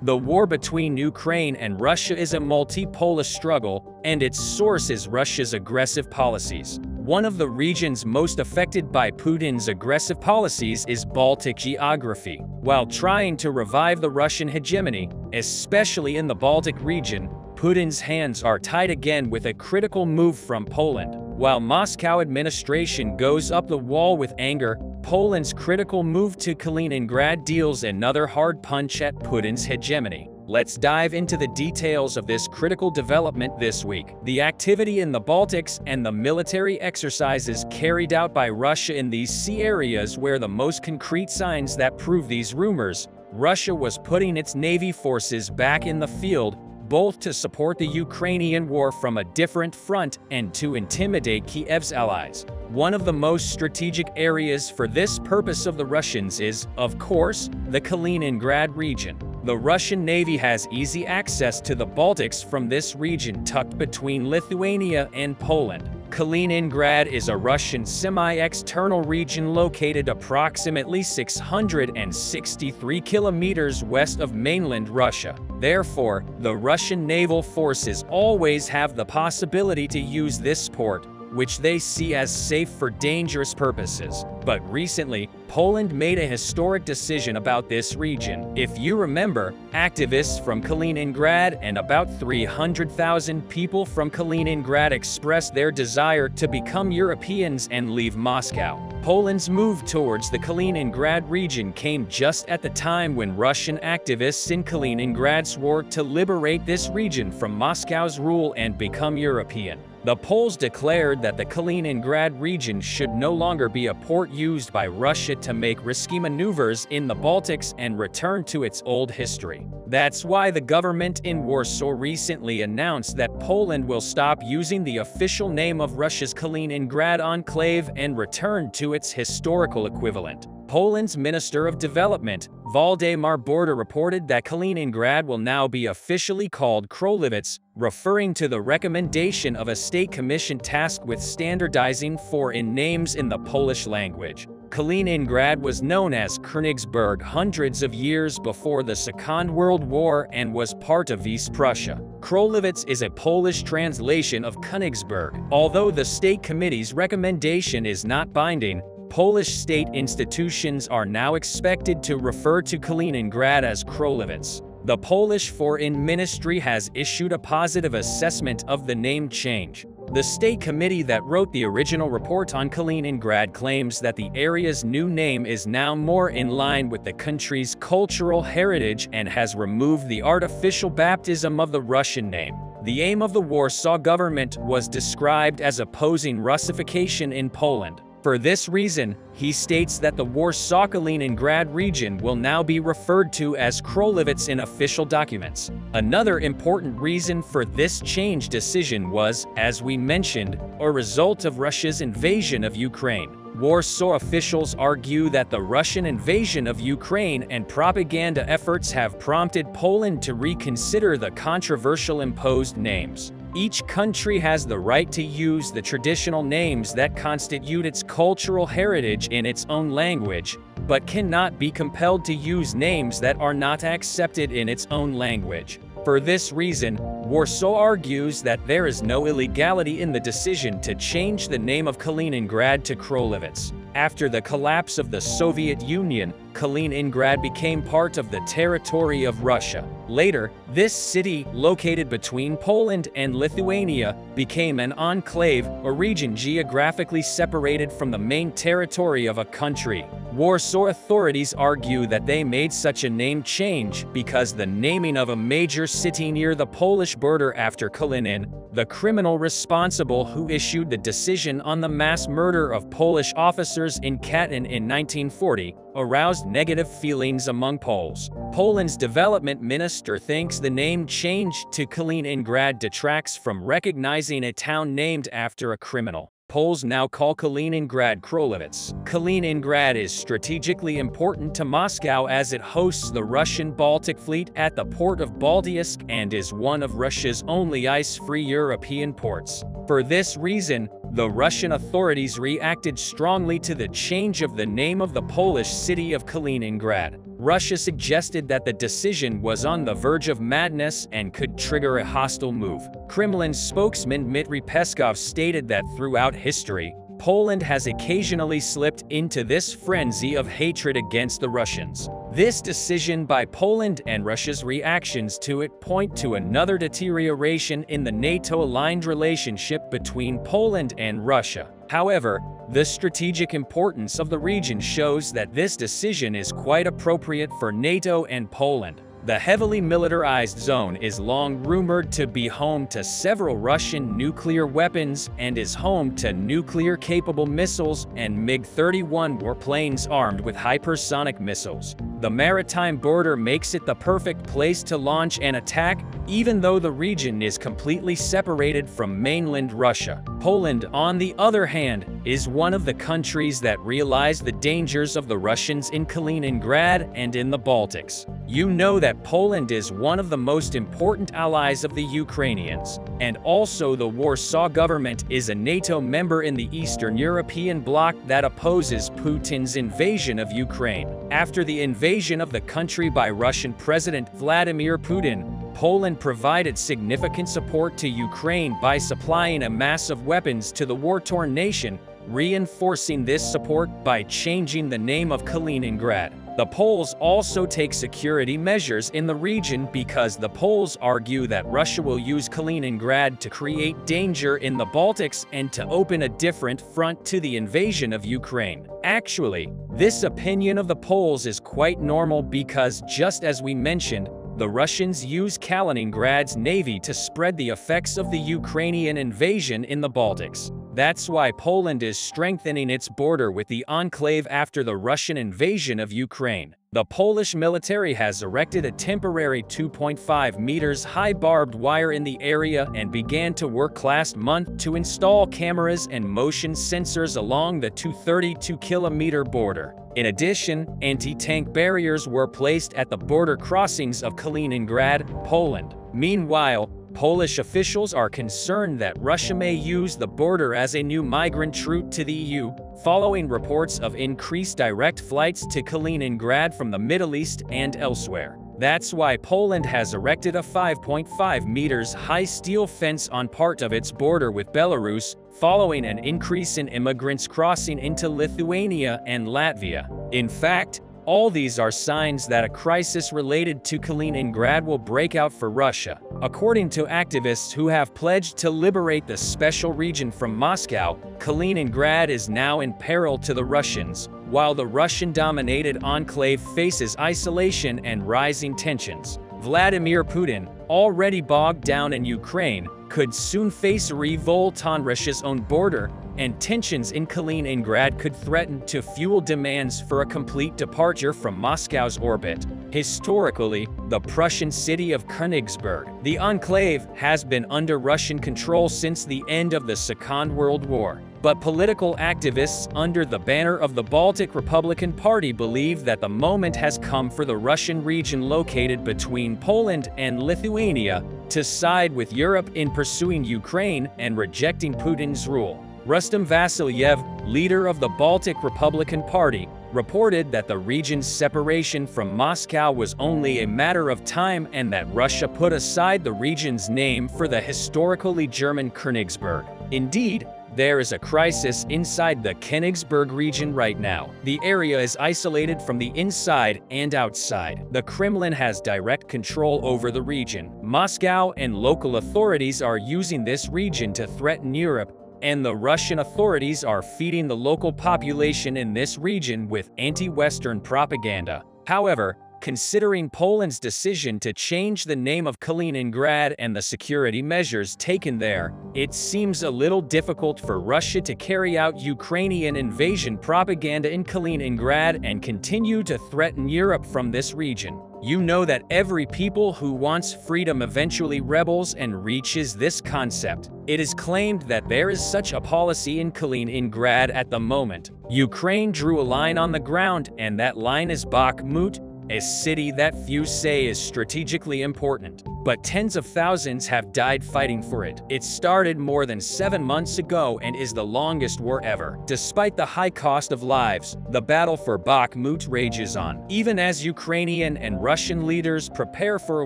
The war between Ukraine and Russia is a multi-polar struggle, and its source is Russia's aggressive policies. One of the regions most affected by Putin's aggressive policies is Baltic geography. While trying to revive the Russian hegemony, especially in the Baltic region, Putin's hands are tied again with a critical move from Poland. While Moscow administration goes up the wall with anger, Poland's critical move to Kaliningrad deals another hard punch at Putin's hegemony. Let's dive into the details of this critical development this week. The activity in the Baltics and the military exercises carried out by Russia in these sea areas were the most concrete signs that prove these rumors. Russia was putting its navy forces back in the field, both to support the Ukrainian war from a different front and to intimidate Kiev's allies. One of the most strategic areas for this purpose of the Russians is, of course, the Kaliningrad region. The Russian Navy has easy access to the Baltics from this region tucked between Lithuania and Poland. Kaliningrad is a Russian semi-external region located approximately 663 kilometers west of mainland Russia. Therefore, the Russian naval forces always have the possibility to use this port, which they see as safe for dangerous purposes. But recently, Poland made a historic decision about this region. If you remember, activists from Kaliningrad and about 300,000 people from Kaliningrad expressed their desire to become Europeans and leave Moscow. Poland's move towards the Kaliningrad region came just at the time when Russian activists in Kaliningrad swore to liberate this region from Moscow's rule and become European. The Poles declared that the Kaliningrad region should no longer be a port used by Russia to make risky maneuvers in the Baltics and return to its old history. That's why the government in Warsaw recently announced that Poland will stop using the official name of Russia's Kaliningrad enclave and return to its historical equivalent. Poland's Minister of Development, Waldemar Borda, reported that Kaliningrad will now be officially called Królewicz, referring to the recommendation of a state commission tasked with standardizing foreign names in the Polish language. Kaliningrad was known as Königsberg hundreds of years before the Second World War and was part of East Prussia. Królewicz is a Polish translation of Königsberg. Although the state committee's recommendation is not binding, Polish state institutions are now expected to refer to Kaliningrad as Królewicz. The Polish Foreign Ministry has issued a positive assessment of the name change. The state committee that wrote the original report on Kaliningrad claims that the area's new name is now more in line with the country's cultural heritage and has removed the artificial baptism of the Russian name. The aim of the Warsaw government was described as opposing Russification in Poland. For this reason, he states that the Warsaw-Kaliningrad region will now be referred to as Królewicz in official documents. Another important reason for this change decision was, as we mentioned, a result of Russia's invasion of Ukraine. Warsaw officials argue that the Russian invasion of Ukraine and propaganda efforts have prompted Poland to reconsider the controversial imposed names. Each country has the right to use the traditional names that constitute its cultural heritage in its own language, but cannot be compelled to use names that are not accepted in its own language. For this reason, Warsaw argues that there is no illegality in the decision to change the name of Kaliningrad to Królewicz. After the collapse of the Soviet Union, Kaliningrad became part of the territory of Russia. Later, this city, located between Poland and Lithuania, became an enclave, a region geographically separated from the main territory of a country. Warsaw authorities argue that they made such a name change because the naming of a major city near the Polish border after Kalinin, the criminal responsible who issued the decision on the mass murder of Polish officers in Katyn in 1940, aroused negative feelings among Poles. Poland's development minister thinks the name change to Kaliningrad detracts from recognizing a town named after a criminal. Poles now call Kaliningrad Królewicz. Kaliningrad is strategically important to Moscow as it hosts the Russian Baltic Fleet at the port of Baltiysk and is one of Russia's only ice-free European ports. For this reason, the Russian authorities reacted strongly to the change of the name of the Polish city of Kaliningrad. Russia suggested that the decision was on the verge of madness and could trigger a hostile move. Kremlin spokesman Dmitry Peskov stated that throughout history, Poland has occasionally slipped into this frenzy of hatred against the Russians. This decision by Poland and Russia's reactions to it point to another deterioration in the NATO-aligned relationship between Poland and Russia. However, the strategic importance of the region shows that this decision is quite appropriate for NATO and Poland. The heavily militarized zone is long rumored to be home to several Russian nuclear weapons and is home to nuclear-capable missiles and MiG-31 warplanes armed with hypersonic missiles. The maritime border makes it the perfect place to launch an attack, even though the region is completely separated from mainland Russia. Poland, on the other hand, is one of the countries that realize the dangers of the Russians in Kaliningrad and in the Baltics. You know that Poland is one of the most important allies of the Ukrainians, and also the Warsaw government is a NATO member in the Eastern European bloc that opposes Putin's invasion of Ukraine. After the invasion of the country by Russian President Vladimir Putin, Poland provided significant support to Ukraine by supplying a mass of weapons to the war-torn nation, reinforcing this support by changing the name of Kaliningrad. The Poles also take security measures in the region because the Poles argue that Russia will use Kaliningrad to create danger in the Baltics and to open a different front to the invasion of Ukraine. Actually, this opinion of the Poles is quite normal because, just as we mentioned, the Russians use Kaliningrad's navy to spread the effects of the Ukrainian invasion in the Baltics. That's why Poland is strengthening its border with the enclave after the Russian invasion of Ukraine. The Polish military has erected a temporary 2.5 meters high barbed wire in the area and began to work last month to install cameras and motion sensors along the 232-kilometer border. In addition, anti-tank barriers were placed at the border crossings of Kaliningrad, Poland. Meanwhile, Polish officials are concerned that Russia may use the border as a new migrant route to the EU, following reports of increased direct flights to Kaliningrad from the Middle East and elsewhere. That's why Poland has erected a 5.5 meters high steel fence on part of its border with Belarus, following an increase in immigrants crossing into Lithuania and Latvia. In fact, all these are signs that a crisis related to Kaliningrad will break out for Russia. According to activists who have pledged to liberate the special region from Moscow, Kaliningrad is now in peril to the Russians, while the Russian-dominated enclave faces isolation and rising tensions. Vladimir Putin, already bogged down in Ukraine, could soon face a revolt on Russia's own border, and tensions in Kaliningrad could threaten to fuel demands for a complete departure from Moscow's orbit. Historically, the Prussian city of Königsberg, the enclave, has been under Russian control since the end of the Second World War. But political activists under the banner of the Baltic Republican Party believe that the moment has come for the Russian region located between Poland and Lithuania to side with Europe in pursuing Ukraine and rejecting Putin's rule. Rustem Vasilyev, leader of the Baltic Republican Party, reported that the region's separation from Moscow was only a matter of time and that Russia put aside the region's name for the historically German Königsberg. Indeed, there is a crisis inside the Königsberg region right now. The area is isolated from the inside and outside. The Kremlin has direct control over the region. Moscow and local authorities are using this region to threaten Europe, and the Russian authorities are feeding the local population in this region with anti-Western propaganda. However, considering Poland's decision to change the name of Kaliningrad and the security measures taken there, it seems a little difficult for Russia to carry out Ukrainian invasion propaganda in Kaliningrad and continue to threaten Europe from this region. You know that every people who wants freedom eventually rebels and reaches this concept. It is claimed that there is such a policy in Kaliningrad at the moment. Ukraine drew a line on the ground, and that line is Bakhmut, a city that few say is strategically important. but tens of thousands have died fighting for it. It started more than 7 months ago and is the longest war ever. Despite the high cost of lives, the battle for Bakhmut rages on. Even as Ukrainian and Russian leaders prepare for a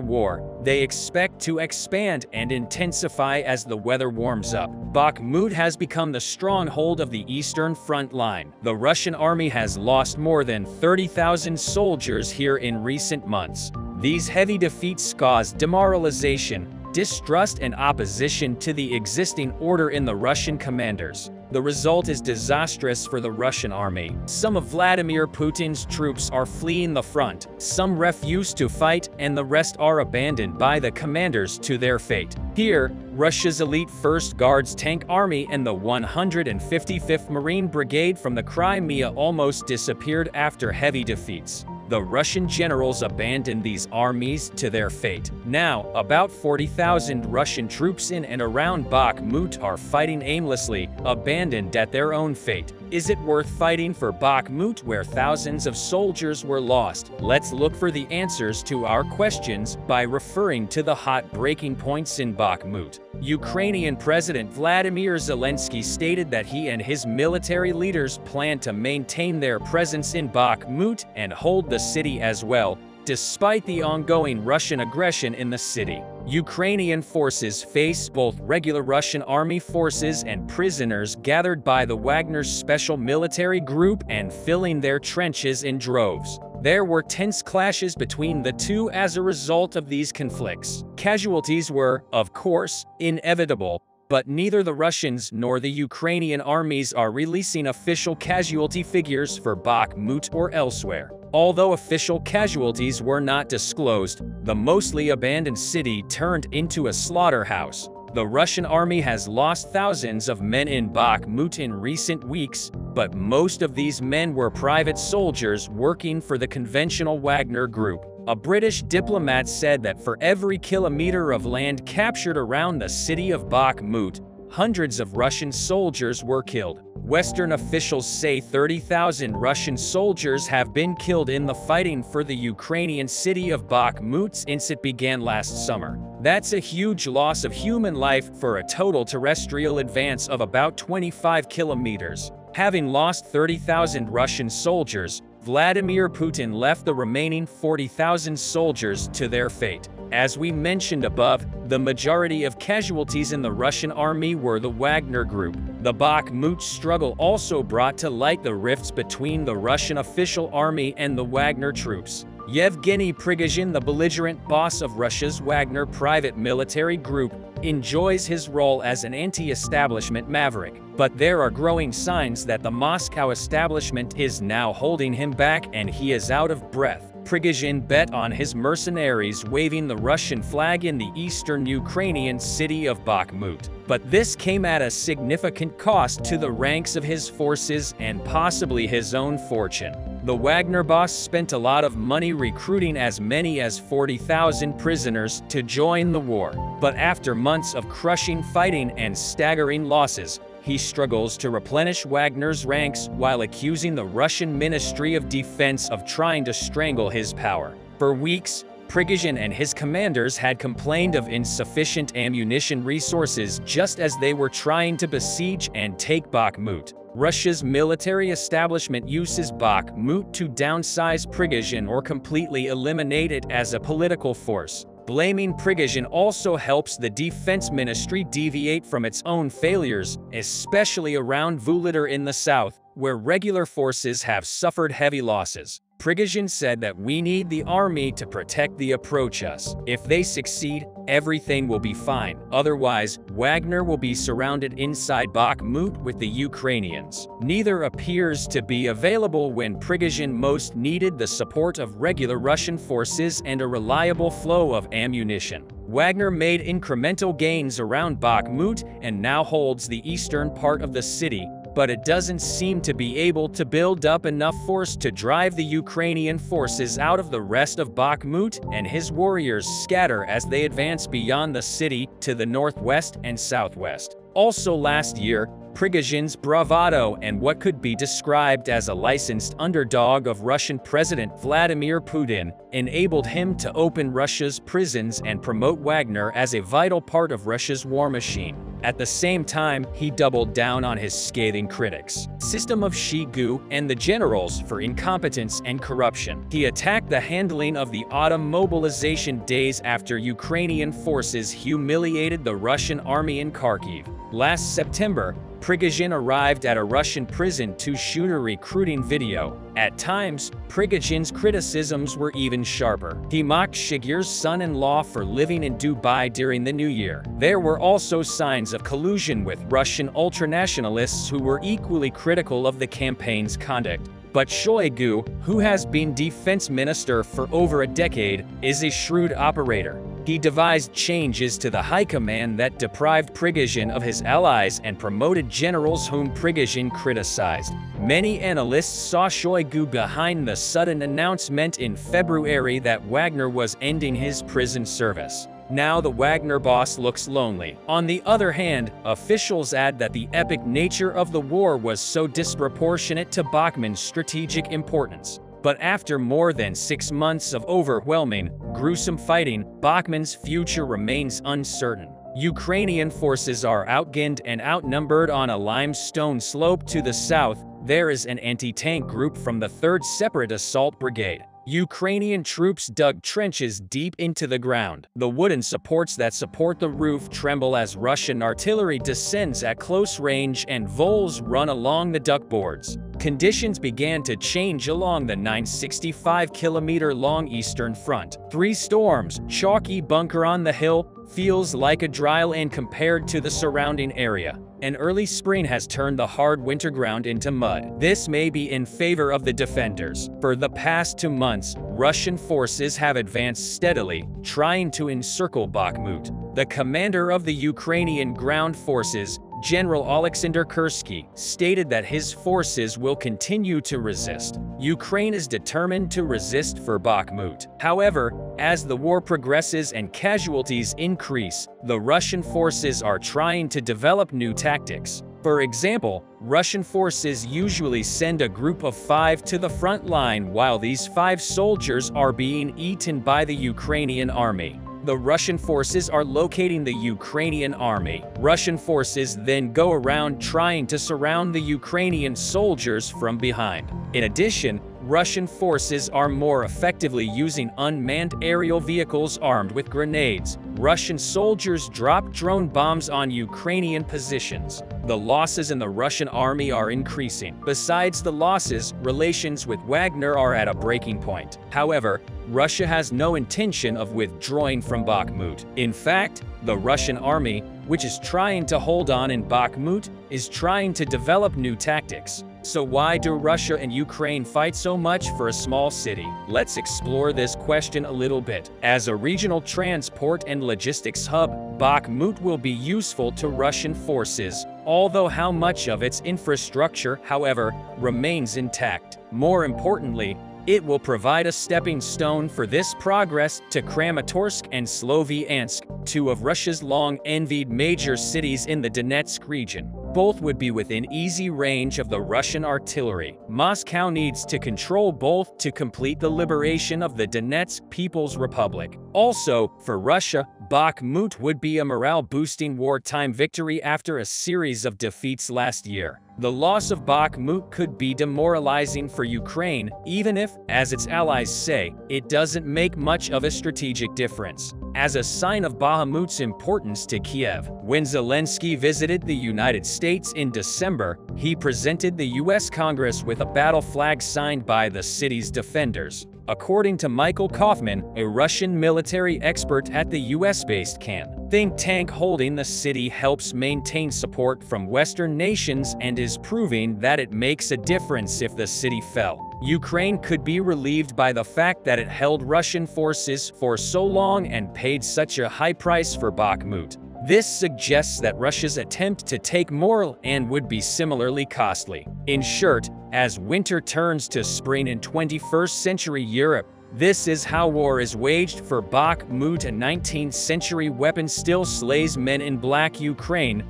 war, they expect to expand and intensify as the weather warms up. Bakhmut has become the stronghold of the Eastern Front line. The Russian army has lost more than 30,000 soldiers here in recent months. These heavy defeats cause demoralization, distrust, and opposition to the existing order in the Russian commanders. The result is disastrous for the Russian army. Some of Vladimir Putin's troops are fleeing the front, some refuse to fight, and the rest are abandoned by the commanders to their fate. Here, Russia's elite 1st Guards Tank Army and the 155th Marine Brigade from the Crimea almost disappeared after heavy defeats. The Russian generals abandoned these armies to their fate. Now, about 40,000 Russian troops in and around Bakhmut are fighting aimlessly, abandoned at their own fate. Is it worth fighting for Bakhmut where thousands of soldiers were lost? Let's look for the answers to our questions by referring to the hot breaking points in Bakhmut. Ukrainian President Vladimir Zelensky stated that he and his military leaders plan to maintain their presence in Bakhmut and hold the city as well, despite the ongoing Russian aggression in the city. Ukrainian forces face both regular Russian army forces and prisoners gathered by the Wagner's special military group and filling their trenches in droves. There were tense clashes between the two as a result of these conflicts. Casualties were, of course, inevitable, but neither the Russians nor the Ukrainian armies are releasing official casualty figures for Bakhmut or elsewhere. Although official casualties were not disclosed, the mostly abandoned city turned into a slaughterhouse. The Russian army has lost thousands of men in Bakhmut in recent weeks, but most of these men were private soldiers working for the conventional Wagner group. A British diplomat said that for every kilometer of land captured around the city of Bakhmut, hundreds of Russian soldiers were killed. Western officials say 30,000 Russian soldiers have been killed in the fighting for the Ukrainian city of Bakhmut since it began last summer. That's a huge loss of human life for a total terrestrial advance of about 25 kilometers. Having lost 30,000 Russian soldiers, Vladimir Putin left the remaining 40,000 soldiers to their fate. As we mentioned above, the majority of casualties in the Russian army were the Wagner group. The Bakhmut struggle also brought to light the rifts between the Russian official army and the Wagner troops. Yevgeny Prigozhin, the belligerent boss of Russia's Wagner private military group, enjoys his role as an anti-establishment maverick. But there are growing signs that the Moscow establishment is now holding him back and he is out of breath. Prigozhin bet on his mercenaries waving the Russian flag in the eastern Ukrainian city of Bakhmut. But this came at a significant cost to the ranks of his forces and possibly his own fortune. The Wagner boss spent a lot of money recruiting as many as 40,000 prisoners to join the war. But after months of crushing fighting and staggering losses, he struggles to replenish Wagner's ranks while accusing the Russian Ministry of Defense of trying to strangle his power. For weeks, Prigozhin and his commanders had complained of insufficient ammunition resources just as they were trying to besiege and take Bakhmut. Russia's military establishment uses Bakhmut to downsize Prigozhin or completely eliminate it as a political force. Blaming Prigozhin also helps the defense ministry deviate from its own failures, especially around Vuhledar in the south, where regular forces have suffered heavy losses. Prigozhin said that we need the army to protect the approach us. If they succeed, everything will be fine. Otherwise, Wagner will be surrounded inside Bakhmut with the Ukrainians. Neither appears to be available when Prigozhin most needed the support of regular Russian forces and a reliable flow of ammunition. Wagner made incremental gains around Bakhmut and now holds the eastern part of the city, but it doesn't seem to be able to build up enough force to drive the Ukrainian forces out of the rest of Bakhmut, and his warriors scatter as they advance beyond the city to the northwest and southwest. Also last year, Prigozhin's bravado and what could be described as a licensed underdog of Russian President Vladimir Putin enabled him to open Russia's prisons and promote Wagner as a vital part of Russia's war machine. At the same time, he doubled down on his scathing critics, system of Shigu, and the generals for incompetence and corruption. He attacked the handling of the autumn mobilization days after Ukrainian forces humiliated the Russian army in Kharkiv. Last September, Prigozhin arrived at a Russian prison to shoot a recruiting video. At times, Prigozhin's criticisms were even sharper. He mocked Shigur's son-in-law for living in Dubai during the new year. There were also signs of collusion with Russian ultranationalists who were equally critical of the campaign's conduct. But Shoigu, who has been defense minister for over a decade, is a shrewd operator. He devised changes to the high command that deprived Prigozhin of his allies and promoted generals whom Prigozhin criticized. Many analysts saw Shoigu behind the sudden announcement in February that Wagner was ending his prison service. Now the Wagner boss looks lonely. On the other hand, officials add that the epic nature of the war was so disproportionate to Bachman's strategic importance. But after more than 6 months of overwhelming, gruesome fighting, Bachman's future remains uncertain. Ukrainian forces are outgunned and outnumbered on a limestone slope to the south. There is an anti-tank group from the 3rd Separate Assault Brigade. Ukrainian troops dug trenches deep into the ground. The wooden supports that support the roof tremble as Russian artillery descends at close range and vols run along the duckboards. Conditions began to change along the 965-kilometer-long Eastern Front. 3 storms, chalky bunker on the hill, feels like a dry land compared to the surrounding area. An early spring has turned the hard winter ground into mud. This may be in favor of the defenders. For the past 2 months, Russian forces have advanced steadily, trying to encircle Bakhmut. The commander of the Ukrainian ground forces, General Alexander Kursky, stated that his forces will continue to resist. Ukraine is determined to resist for Bakhmut. However, as the war progresses and casualties increase, the Russian forces are trying to develop new tactics. For example, Russian forces usually send a group of 5 to the front line while these 5 soldiers are being eaten by the Ukrainian army. The Russian forces are locating the Ukrainian army. Russian forces then go around trying to surround the Ukrainian soldiers from behind. In addition, Russian forces are more effectively using unmanned aerial vehicles armed with grenades. Russian soldiers drop drone bombs on Ukrainian positions. The losses in the Russian army are increasing. Besides the losses, relations with Wagner are at a breaking point. However, Russia has no intention of withdrawing from Bakhmut. In fact, the Russian army, which is trying to hold on in Bakhmut, is trying to develop new tactics. So why do Russia and Ukraine fight so much for a small city? Let's explore this question a little bit. As a regional transport and logistics hub, Bakhmut will be useful to Russian forces, although how much of its infrastructure, however, remains intact. More importantly, it will provide a stepping stone for this progress to Kramatorsk and Sloviansk, 2 of Russia's long-envied major cities in the Donetsk region. Both would be within easy range of the Russian artillery. Moscow needs to control both to complete the liberation of the Donetsk People's Republic. Also, for Russia, Bakhmut would be a morale-boosting wartime victory after a series of defeats last year. The loss of Bakhmut could be demoralizing for Ukraine, even if, as its allies say, it doesn't make much of a strategic difference. As a sign of Bakhmut's importance to Kiev, when Zelensky visited the United States in December, he presented the U.S. Congress with a battle flag signed by the city's defenders. According to Michael Kaufman, a Russian military expert at the US-based think tank holding the city helps maintain support from Western nations and is proving that it makes a difference if the city fell. Ukraine could be relieved by the fact that it held Russian forces for so long and paid such a high price for Bakhmut. This suggests that Russia's attempt to take more and would be similarly costly. In short, as winter turns to spring in 21st century Europe, this is how war is waged for Bakhmut. A 19th century weapon still slays men in black Ukraine.